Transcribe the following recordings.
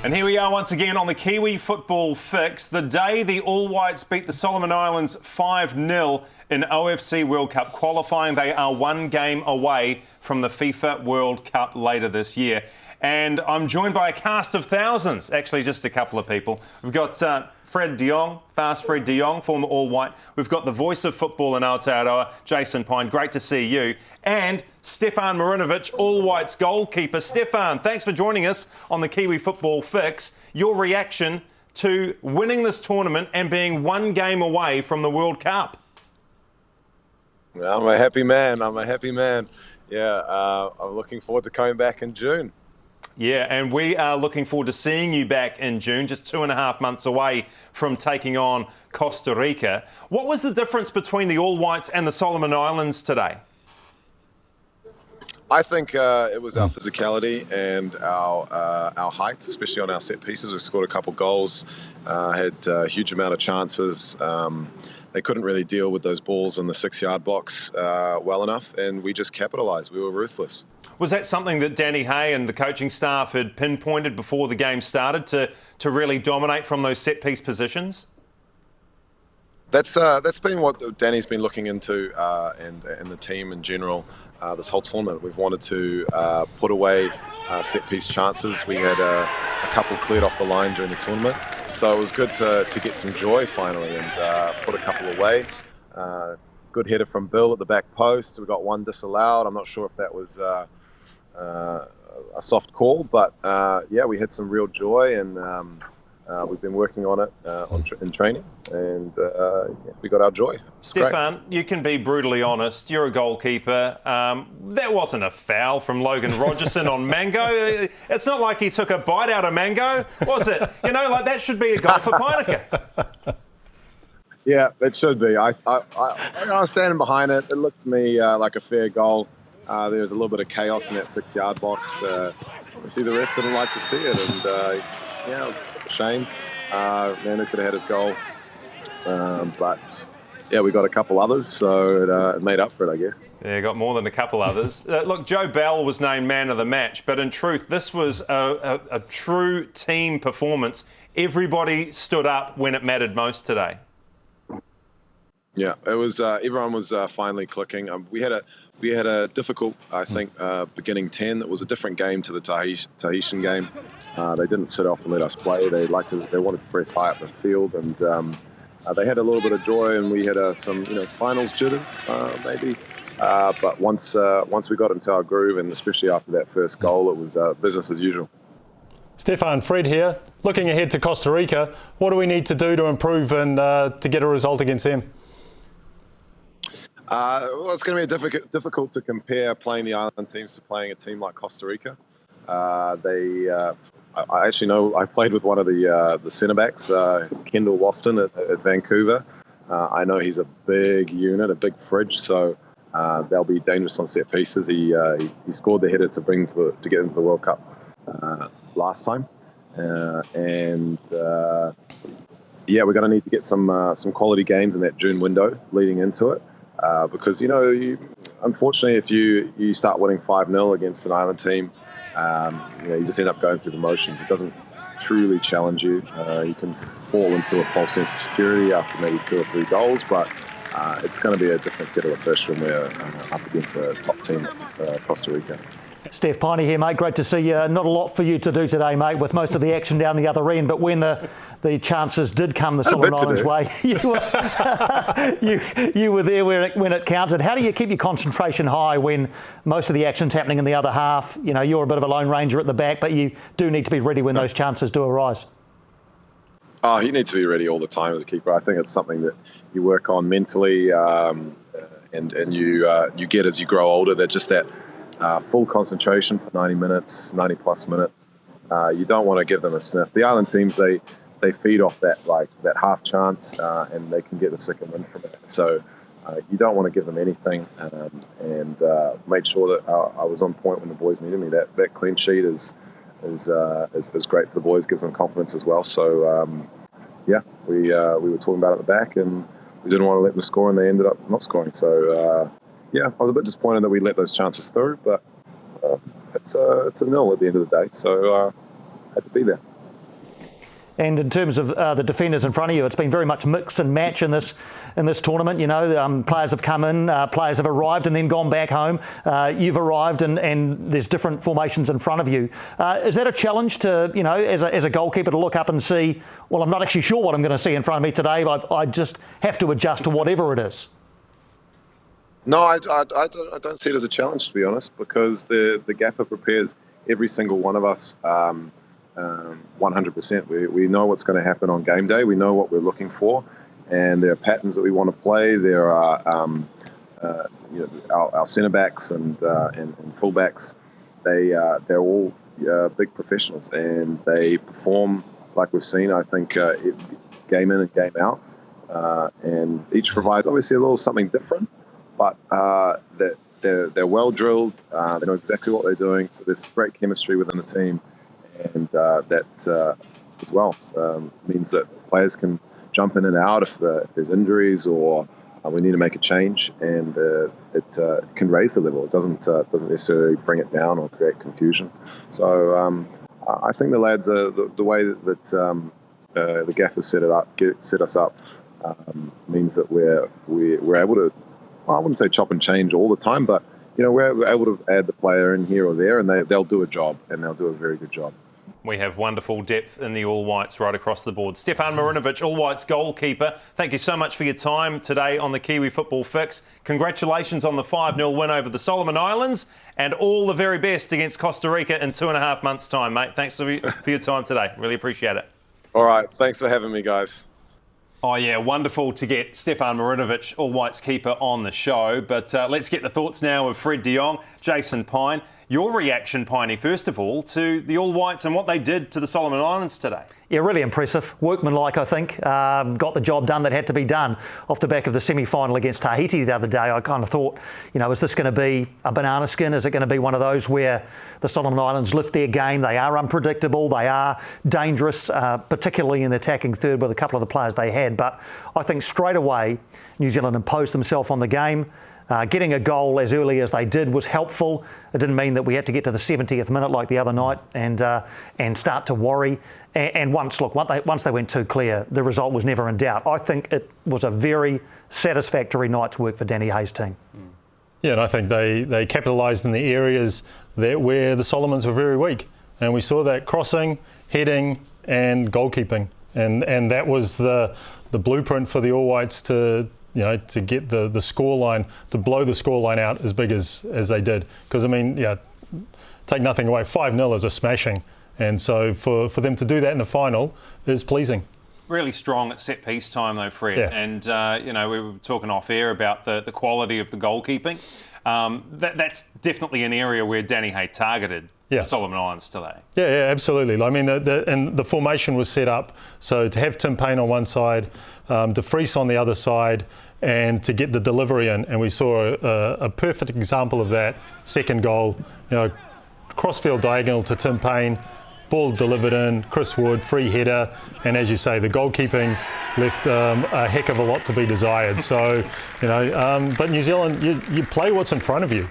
And here we are once again on the Kiwi Football Fix. The day the All Whites beat the Solomon Islands 5-0 in OFC World Cup qualifying. They are one game away from the FIFA World Cup later this year. And I'm joined by a cast of thousands, actually just a couple of people. We've got Fred de Jong, Fast Fred de Jong, former All White. We've got the voice of football in Aotearoa, Jason Pine. Great to see you. And Stefan Marinovic, All Whites goalkeeper. Stefan, thanks for joining us on the Kiwi Football Fix. Your reaction to winning this tournament and being one game away from the World Cup? I'm a happy man. Yeah, I'm looking forward to coming back in June. Yeah, and we are looking forward to seeing you back in June, just 2.5 months away from taking on Costa Rica. What was the difference between the All Whites and the Solomon Islands today? I think it was our physicality and our height, especially on our set pieces. We scored a couple goals, had a huge amount of chances. They couldn't really deal with those balls in the 6-yard box well enough, and we just capitalised. We were ruthless. Was that something that Danny Hay and the coaching staff had pinpointed before the game started to really dominate from those set-piece positions? That's been what Danny's been looking into and the team in general this whole tournament. We've wanted to put away set-piece chances. We had a couple cleared off the line during the tournament. So it was good to get some joy finally and put a couple away. Good header from Bill at the back post. We got one disallowed. I'm not sure if that was a soft call, but yeah, we had some real joy and we've been working on it in training and we got our joy. Stefan, you can be brutally honest. You're a goalkeeper. That wasn't a foul from Logan Rogerson on Mango. It's not like he took a bite out of Mango, was it? You know, like that should be a goal for Pinnaker. Yeah, it should be. I was standing behind it. It looked to me like a fair goal. There was a little bit of chaos in that 6-yard box. Obviously, the ref didn't like to see it, and yeah, shame. Manu could have had his goal, but yeah, we got a couple others, so it made up for it, I guess. Yeah, got more than a couple others. Look, Joe Bell was named man of the match, but in truth, this was a true team performance. Everybody stood up when it mattered most today. Yeah, it was. Everyone was finally clicking. We had a difficult, I think, beginning 10. It was a different game to the Tahitian game. They didn't sit off and let us play. They wanted to press high up the field, and they had a little bit of joy. And we had some, finals jitters, maybe. But once we got into our groove, and especially after that first goal, it was business as usual. Stefan, Fred here. Looking ahead to Costa Rica, what do we need to do to improve and to get a result against them? Well, it's going to be difficult to compare playing the island teams to playing a team like Costa Rica. I actually know I played with one of the centre backs, Kendall Waston at Vancouver. I know he's a big unit, a big fridge, so they'll be dangerous on set pieces. He scored the header to get into the World Cup last time, and yeah, we're going to need to get some quality games in that June window leading into it. Because, unfortunately, if you start winning 5-0 against an island team, you just end up going through the motions. It doesn't truly challenge you. You can fall into a false sense of security after maybe 2 or 3 goals, but it's going to be a different kettle of fish when we're up against a top team, Costa Rica. Steph Piney here, mate. Great to see you. Not a lot for you to do today, mate, with most of the action down the other end. But when the chances did come the Solomon Islands way, you were there when it counted. How do you keep your concentration high when most of the action's happening in the other half? You're a bit of a lone ranger at the back, but you do need to be ready when those chances do arise. Oh, you need to be ready all the time as a keeper. I think it's something that you work on mentally, and you get as you grow older. That just that. Full concentration for 90 minutes, 90 plus minutes. You don't want to give them a sniff. The island teams, they feed off that half chance, and they can get a second win from it. So you don't want to give them anything, and made sure that I was on point when the boys needed me. That clean sheet is great for the boys, gives them confidence as well. So yeah, we were talking about it at the back, and we didn't want to let them score, and they ended up not scoring. So. Yeah, I was a bit disappointed that we let those chances through, but it's a nil at the end of the day, so I had to be there. And in terms of the defenders in front of you, it's been very much mix and match in this tournament. You know, players have come in, players have arrived and then gone back home. You've arrived and there's different formations in front of you. Is that a challenge to, you know, as a goalkeeper to look up and see, well, I'm not actually sure what I'm going to see in front of me today, but I just have to adjust to whatever it is? No, I don't see it as a challenge, to be honest, because the gaffer prepares every single one of us 100%. We know what's going to happen on game day. We know what we're looking for, and there are patterns that we want to play. There are our centre backs and full-backs. They're all big professionals, and they perform like we've seen, I think, game in and game out. And each provides obviously a little something different, but they're well drilled. They know exactly what they're doing. So there's great chemistry within the team, and that as well means that players can jump in and out if there's injuries or we need to make a change, and it can raise the level. It doesn't necessarily bring it down or create confusion. So I think the lads are the way that the gaffers set us up means that we're able to. Well, I wouldn't say chop and change all the time, but you know, we're able to add the player in here or there, and they'll do a job, and they'll do a very good job. We have wonderful depth in the All Whites right across the board. Stefan Marinovic, All Whites goalkeeper, thank you so much for your time today on the Kiwi Football Fix. Congratulations on the 5-0 win over the Solomon Islands, and all the very best against Costa Rica in 2.5 months' time, mate. Thanks for your time today. Really appreciate it. All right. Thanks for having me, guys. Oh, yeah, wonderful to get Stefan Marinovic, All Whites keeper, on the show. But let's get the thoughts now of Fred de Jong, Jason Pine. Your reaction, Piney, first of all, to the All Whites and what they did to the Solomon Islands today. Yeah, really impressive. Workmanlike, I think. Got the job done that had to be done off the back of the semi-final against Tahiti the other day. I kind of thought, you know, is this going to be a banana skin? Is it going to be one of those where the Solomon Islands lift their game? They are unpredictable. They are dangerous, particularly in the attacking third with a couple of the players they had. But I think straight away, New Zealand imposed themselves on the game. Getting a goal as early as they did was helpful. It didn't mean that we had to get to the 70th minute like the other night and start to worry. And once they went too clear, the result was never in doubt. I think it was a very satisfactory night's work for Danny Hayes' team. Yeah, and I think they capitalised in the areas where the Solomons were very weak. And we saw that crossing, heading and goalkeeping. And that was the blueprint for the All Whites to get the scoreline, to blow the scoreline out as big as they did. Because, I mean, yeah, take nothing away, 5-0 is a smashing. And so for them to do that in the final is pleasing. Really strong at set-piece time, though, Fred. Yeah. And, we were talking off-air about the quality of the goalkeeping. That's definitely an area where Danny Hay targeted the Solomon Islands today. Yeah, absolutely. I mean, and the formation was set up. So to have Tim Payne on one side, De Vries on the other side, and to get the delivery in. And we saw a perfect example of that. Second goal, crossfield diagonal to Tim Payne. Ball delivered in, Chris Wood, free header, and as you say, the goalkeeping left a heck of a lot to be desired. So, but New Zealand, you play what's in front of you,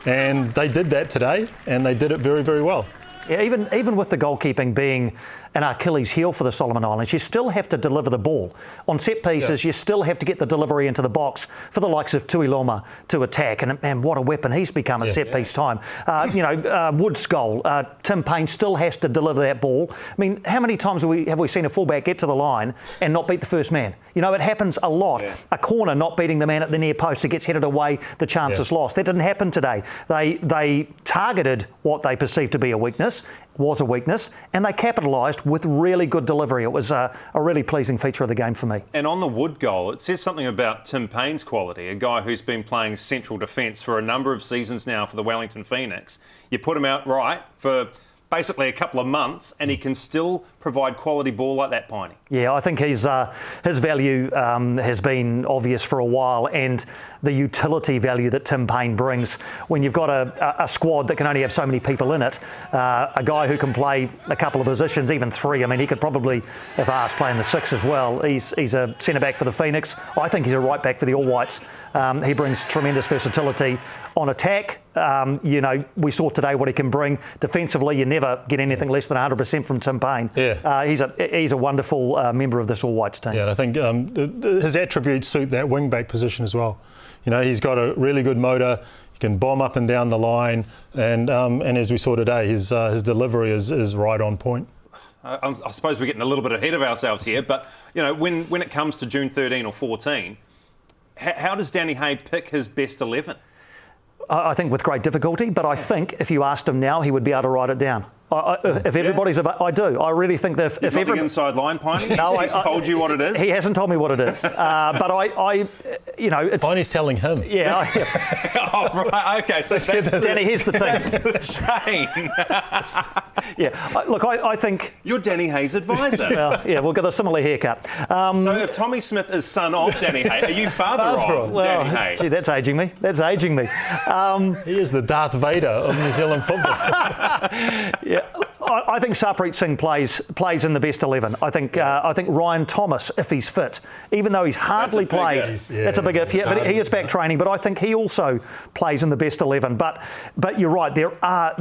and they did that today, and they did it very, very well. Yeah, even with the goalkeeping being an Achilles heel for the Solomon Islands, you still have to deliver the ball. On set pieces, you still have to get the delivery into the box for the likes of Tuiloma to attack. And what a weapon he's become at set piece time. Wood's goal, Tim Payne still has to deliver that ball. I mean, how many times have we seen a fullback get to the line and not beat the first man? It happens a lot. Yeah. A corner not beating the man at the near post, it gets headed away, the chance is lost. That didn't happen today. They targeted what they perceived to be a weakness, and they capitalised with really good delivery. It was a really pleasing feature of the game for me. And on the Wood goal, it says something about Tim Payne's quality, a guy who's been playing central defence for a number of seasons now for the Wellington Phoenix. You put him out right for basically a couple of months and he can still provide quality ball like that, Piney. Yeah, I think his value has been obvious for a while, and the utility value that Tim Payne brings when you've got a squad that can only have so many people in it, a guy who can play a couple of positions, even three. I mean, he could probably, if asked, play in the six as well. He's a centre-back for the Phoenix. I think he's a right-back for the All Whites. He brings tremendous versatility on attack. We saw today what he can bring defensively. You never get anything less than 100% from Tim Payne. Yeah. He's a wonderful member of this All Whites team. Yeah, and I think his attributes suit that wing-back position as well. He's got a really good motor. He can bomb up and down the line, and as we saw today, his delivery is right on point. I suppose we're getting a little bit ahead of ourselves here, but when it comes to June 13 or 14, how does Danny Hay pick his best 11? I think with great difficulty, but I think if you asked him now, he would be able to write it down. If everybody's about, I do. I really think that if the inside line, Piney? No, he's told you what it is. He hasn't told me what it is, but it's, Piney's telling him. Yeah. Oh, right. Okay. So Danny, here's the thing. That's the chain. Yeah. Look, I think you're Danny Hay's advisor. Well, yeah, we'll get a similar haircut. So if Tommy Smith is son of Danny Hay, are you father of Danny Hay? Gee, that's aging me. He is the Darth Vader of New Zealand football. Yeah. I think Sarpreet Singh plays in the best 11. I think Ryan Thomas, if he's fit, even though he's hardly played, that's a big if. Yeah, but he is back training. But I think he also plays in the best 11. But you're right. There are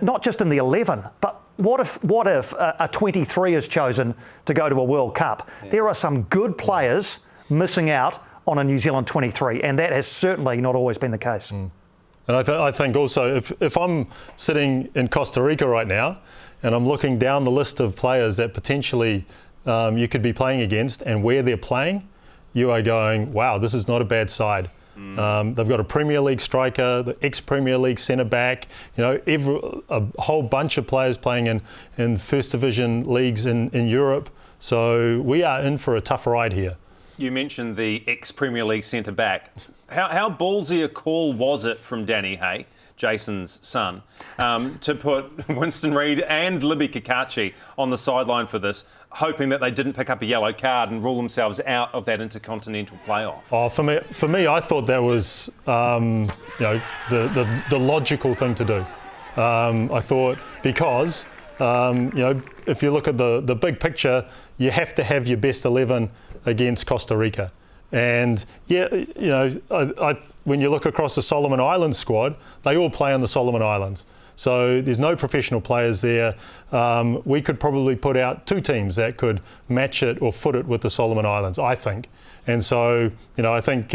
not just in the 11, but what if a 23 is chosen to go to a World Cup? Yeah. There are some good players missing out on a New Zealand 23, and that has certainly not always been the case. Mm. And I think also if I'm sitting in Costa Rica right now and I'm looking down the list of players that potentially you could be playing against and where they're playing, you are going, wow, this is not a bad side. They've got a Premier League striker, the ex-Premier League centre-back, a whole bunch of players playing in First Division leagues in Europe. So we are in for a tough ride here. You mentioned the ex-Premier League centre-back. How ballsy a call was it from Danny Hay, Jason's son, to put Winston Reid and Libby Kakachi on the sideline for this, hoping that they didn't pick up a yellow card and rule themselves out of that intercontinental playoff? Oh, for me, I thought that was the logical thing to do. I thought because if you look at the big picture, you have to have your best 11 against Costa Rica. And when you look across the Solomon Islands squad, they all play on the Solomon Islands. So there's no professional players there. We could probably put out two teams that could match it or foot it with the Solomon Islands, I think. And so, I think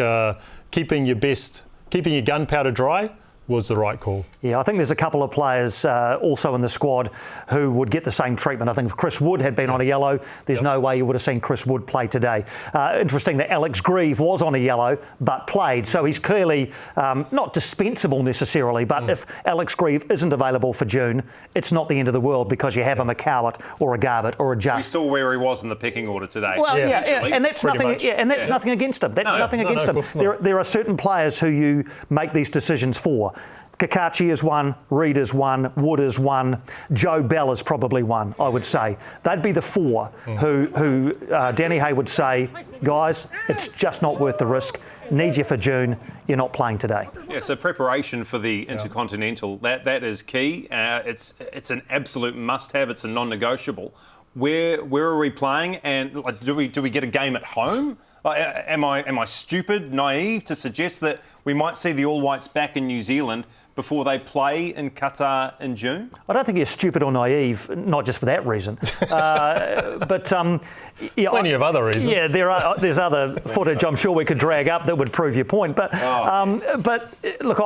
keeping your gunpowder dry was the right call. Yeah, I think there's a couple of players also in the squad who would get the same treatment. I think if Chris Wood had been on a yellow, there's no way you would have seen Chris Wood play today. Interesting that Alex Grieve was on a yellow but played, so he's clearly not dispensable necessarily, but if Alex Grieve isn't available for June, it's not the end of the world because you have a McCowart or a Garbutt or a Judd. We saw where he was in the pecking order today. Well, and that's nothing. And that's nothing against him. That's nothing against him. There are certain players who you make these decisions for. Kakachi is one, Reid is one, Wood is one, Joe Bell is probably one, I would say. They'd be the four who Danny Hay would say, guys, it's just not worth the risk. Need you for June, you're not playing today. Yeah, so preparation for the Intercontinental, that is key. It's an absolute must-have, it's a non-negotiable. Where are we playing, and do we get a game at home? Am I stupid, naive to suggest that we might see the All Whites back in New Zealand before they play in Qatar in June? I don't think you're stupid or naive, not just for that reason. But plenty of other reasons. Yeah, there's other footage I'm sure we could drag up that would prove your point. But look,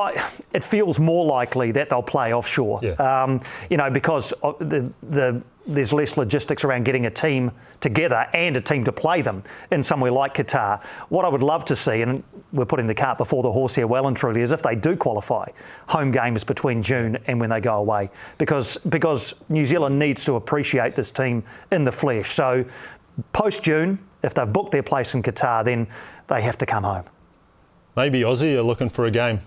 it feels more likely that they'll play offshore. Yeah. Because there's less logistics around getting a team together and a team to play them in somewhere like Qatar. What I would love to see, and we're putting the cart before the horse here well and truly, is if they do qualify, home games between June and when they go away. Because New Zealand needs to appreciate this team in the flesh. So post-June, if they've booked their place in Qatar, then they have to come home. Maybe Aussie are looking for a game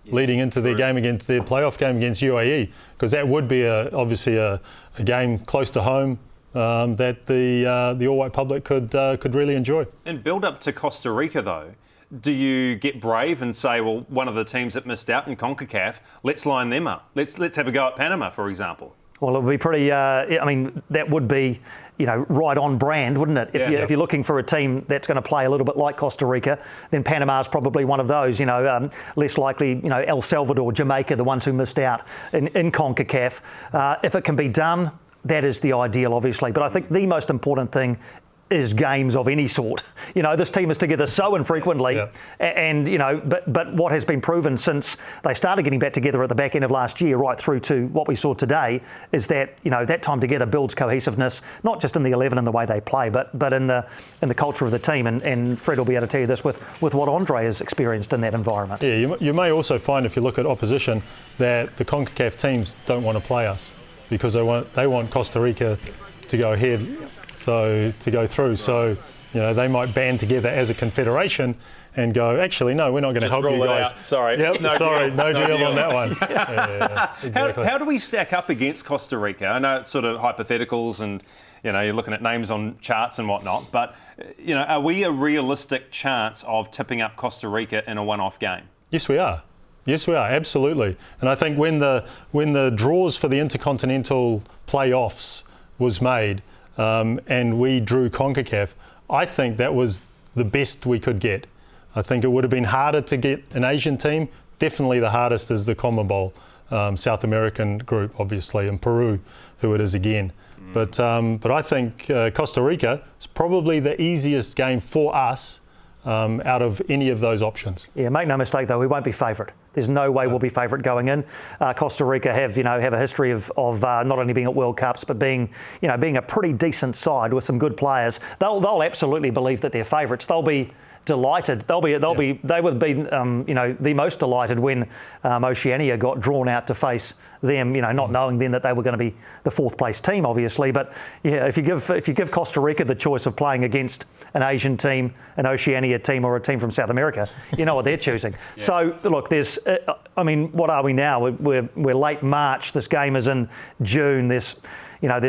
leading into their game against their playoff game against UAE, because that would be obviously a game close to home that the All White public could really enjoy. And build up to Costa Rica though, do you get brave and say, well, one of the teams that missed out in CONCACAF, let's line them up. Let's have a go at Panama, for example. Well, it would be pretty. That would be right on brand, wouldn't it? If you're looking for a team that's going to play a little bit like Costa Rica, then Panama's probably one of those. Less likely, El Salvador, Jamaica, the ones who missed out in CONCACAF. If it can be done, that is the ideal, obviously. But I think the most important thing is games of any sort. This team is together so infrequently, and but what has been proven since they started getting back together at the back end of last year, right through to what we saw today, is that that time together builds cohesiveness, not just in the 11 and the way they play, but in the culture of the team. And Fred will be able to tell you this with what Andre has experienced in that environment. Yeah, you may also find, if you look at opposition, that the CONCACAF teams don't want to play us because they want Costa Rica to go ahead. So to go through, so they might band together as a confederation and go, actually, no, we're not going to help you guys. Sorry, yep, no deal on that one. Exactly. How do we stack up against Costa Rica? I know it's sort of hypotheticals, and you're looking at names on charts and whatnot, but are we a realistic chance of tipping up Costa Rica in a one-off game? Yes, we are. Yes, we are, absolutely. And I think when the draws for the Intercontinental playoffs was made, and we drew CONCACAF, I think that was the best we could get. I think it would have been harder to get an Asian team. Definitely the hardest is the CONMEBOL South American group, obviously, and Peru, who it is again. But I think Costa Rica is probably the easiest game for us out of any of those options. Yeah, make no mistake though, we won't be favourite. There's no way we'll be favourite going in. Costa Rica have a history of not only being at World Cups but being a pretty decent side with some good players. They'll absolutely believe that they're favourites. They'll be delighted. They would have been the most delighted when Oceania got drawn out to face them. Not knowing then that they were going to be the fourth place team, obviously. But yeah, if you give Costa Rica the choice of playing against an Asian team, an Oceania team, or a team from South America, you know what they're choosing. Yeah. So look, there's. What are we now? We're late March. This game is in June. There's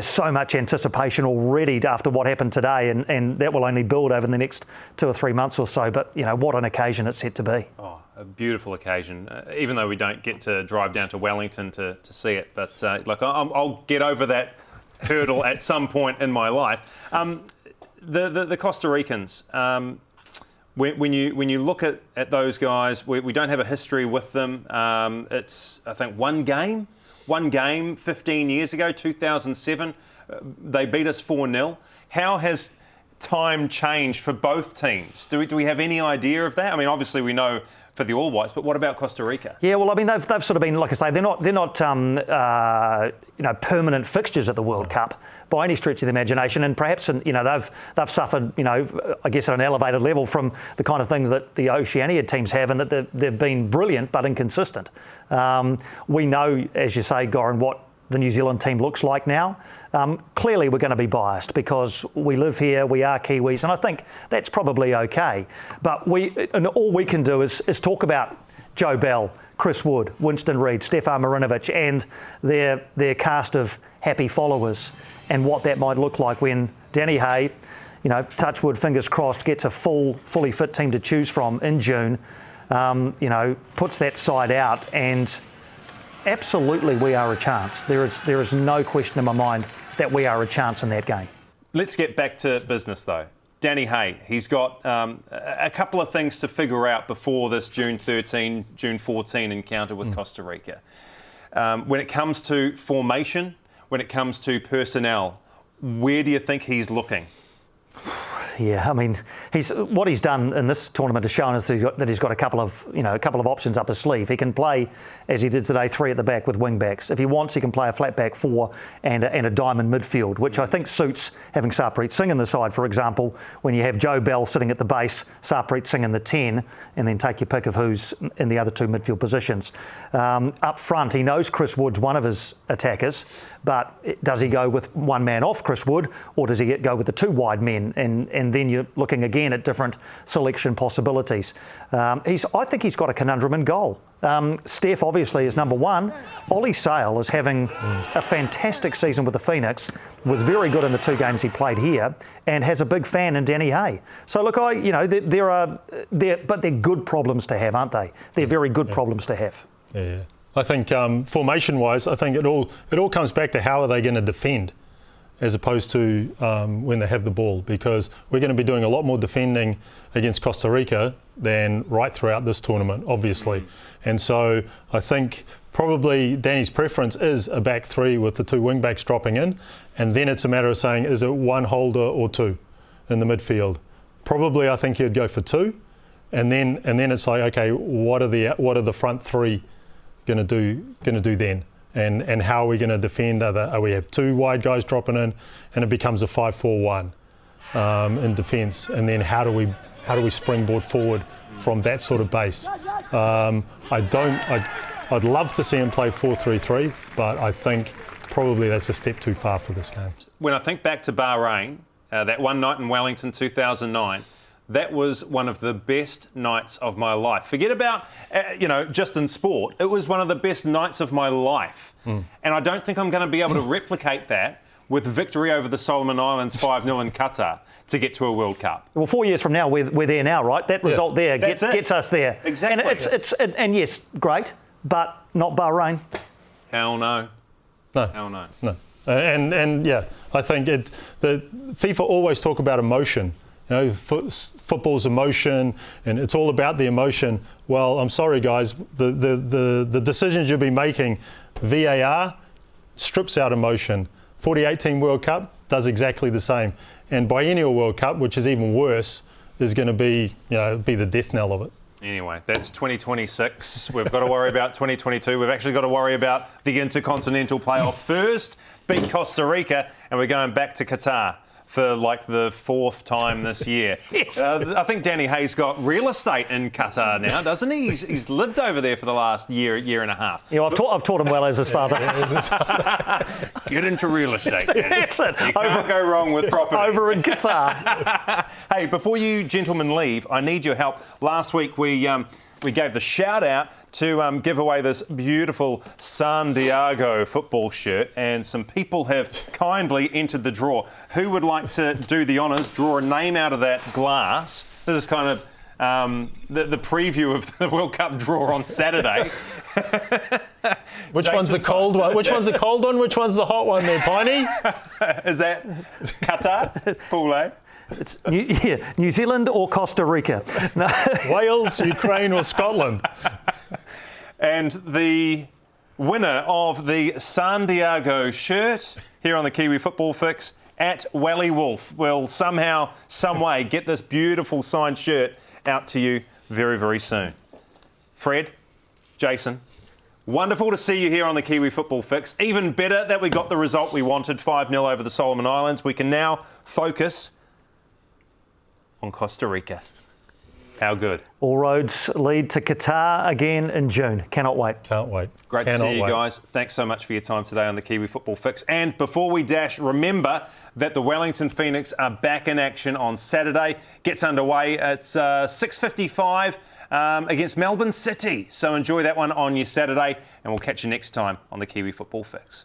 so much anticipation already after what happened today, and that will only build over the next 2 or 3 months or so. But what an occasion it's set to be. Oh, a beautiful occasion. Even though we don't get to drive down to Wellington to see it, but look, I'll get over that hurdle at some point in my life. The Costa Ricans. When you look at those guys, we don't have a history with them. It's, I think, one game 15 years ago, 2007. They beat us 4-0. How has time changed for both teams? Do we have any idea of that? I mean, obviously we know for the All Whites, but what about Costa Rica? Yeah, well, I mean, they've sort of been, like I say, they're not permanent fixtures at the World Cup by any stretch of the imagination, and perhaps they've suffered, I guess, at an elevated level from the kind of things that the Oceania teams have, and that they've been brilliant but inconsistent. We know, as you say, Goran, what the New Zealand team looks like now. Clearly we're going to be biased because we live here, we are Kiwis, and I think that's probably okay. But all we can do is talk about Joe Bell, Chris Wood, Winston Reid, Stefan Marinovic, and their cast of happy followers, and what that might look like when Danny Hay, touch wood, fingers crossed, gets a fully fit team to choose from in June, puts that side out, and absolutely we are a chance. There is no question in my mind that we are a chance in that game. Let's get back to business though. Danny Hay, he's got a couple of things to figure out before this June 13, June 14 encounter with Costa Rica. When it comes to formation, when it comes to personnel, where do you think he's looking? Yeah, I mean, what he's done in this tournament has shown us that he's got a couple of options up his sleeve. He can play, as he did today, 3 at the back with wing backs. If he wants, he can play a flat back 4 and a diamond midfield, which I think suits having Sarpreet Singh in the side, for example, when you have Joe Bell sitting at the base, Sarpreet Singh in the 10, and then take your pick of who's in the other 2 midfield positions. Up front, he knows Chris Wood's one of his attackers, but does he go with one man off Chris Wood, or does he go with the 2 wide men? And then you're looking again at different selection possibilities. I think he's got a conundrum in goal. Steph obviously is number 1. Ollie Sale is having a fantastic season with the Phoenix, was very good in the 2 games he played here, and has a big fan in Danny Hay. So look, but they're good problems to have, aren't they? They're very good problems to have. Yeah. I think formation-wise, I think it all comes back to how are they going to defend. as opposed to when they have the ball, because we're going to be doing a lot more defending against Costa Rica than right throughout this tournament, obviously. And so I think probably Danny's preference is a back three with the two wing backs dropping in, and then it's a matter of saying, is it one holder or two in the midfield? Probably I think he'd go for two, and then it's like, okay, what are the front three going to do then? And how are we going to defend? We have two wide guys dropping in, and it becomes a 5-4-1 in defence. And then how do we springboard forward from that sort of base? I'd love to see him play 4-3-3, but I think probably that's a step too far for this game. When I think back to Bahrain, that one night in Wellington 2009, that was one of the best nights of my life. Forget about, just in sport. It was one of the best nights of my life. And I don't think I'm going to be able to replicate that with victory over the Solomon Islands 5-0 in Qatar to get to a World Cup. Well, 4 years from now, we're there now, right? That result there gets us there. Exactly. And yes, great, but not Bahrain. Hell no. No. Hell no. No. And yeah, I think the FIFA always talk about emotion. Football's emotion, and it's all about the emotion. Well, I'm sorry, guys. The decisions you'll be making, VAR strips out emotion. 2018 World Cup does exactly the same. And Biennial World Cup, which is even worse, is going to be the death knell of it. Anyway, that's 2026. We've got to worry about 2022. We've actually got to worry about the Intercontinental Playoff first, beat Costa Rica, and we're going back to Qatar for like the fourth time this year. Yes. I think Danny Hayes got real estate in Qatar now, doesn't he? He's lived over there for the last year and a half. Yeah, I've taught him well as his father. Get into real estate, Danny. That's it. You can't go wrong with property. Over in Qatar. Hey, before you gentlemen leave, I need your help. Last week we gave the shout out to give away this beautiful San Diego football shirt, and some people have kindly entered the draw. Who would like to do the honours, draw a name out of that glass? This is kind of the preview of the World Cup draw on Saturday. Which one's the cold one? Which one's the cold one? Which one's the hot one there, Piney? Is that Qatar? Pool, eh? It's New Zealand or Costa Rica? No. Wales, Ukraine or Scotland? And the winner of the San Diego shirt here on the Kiwi Football Fix at Wally Wolf will somehow, some way get this beautiful signed shirt out to you very, very soon. Fred, Jason, wonderful to see you here on the Kiwi Football Fix. Even better that we got the result we wanted, 5-0 over the Solomon Islands. We can now focus on Costa Rica. How good. All roads lead to Qatar again in June. Cannot wait. Can't wait. Great to see you guys. Thanks so much for your time today on the Kiwi Football Fix. And before we dash, remember that the Wellington Phoenix are back in action on Saturday. Gets underway at 6:55 against Melbourne City. So enjoy that one on your Saturday, and we'll catch you next time on the Kiwi Football Fix.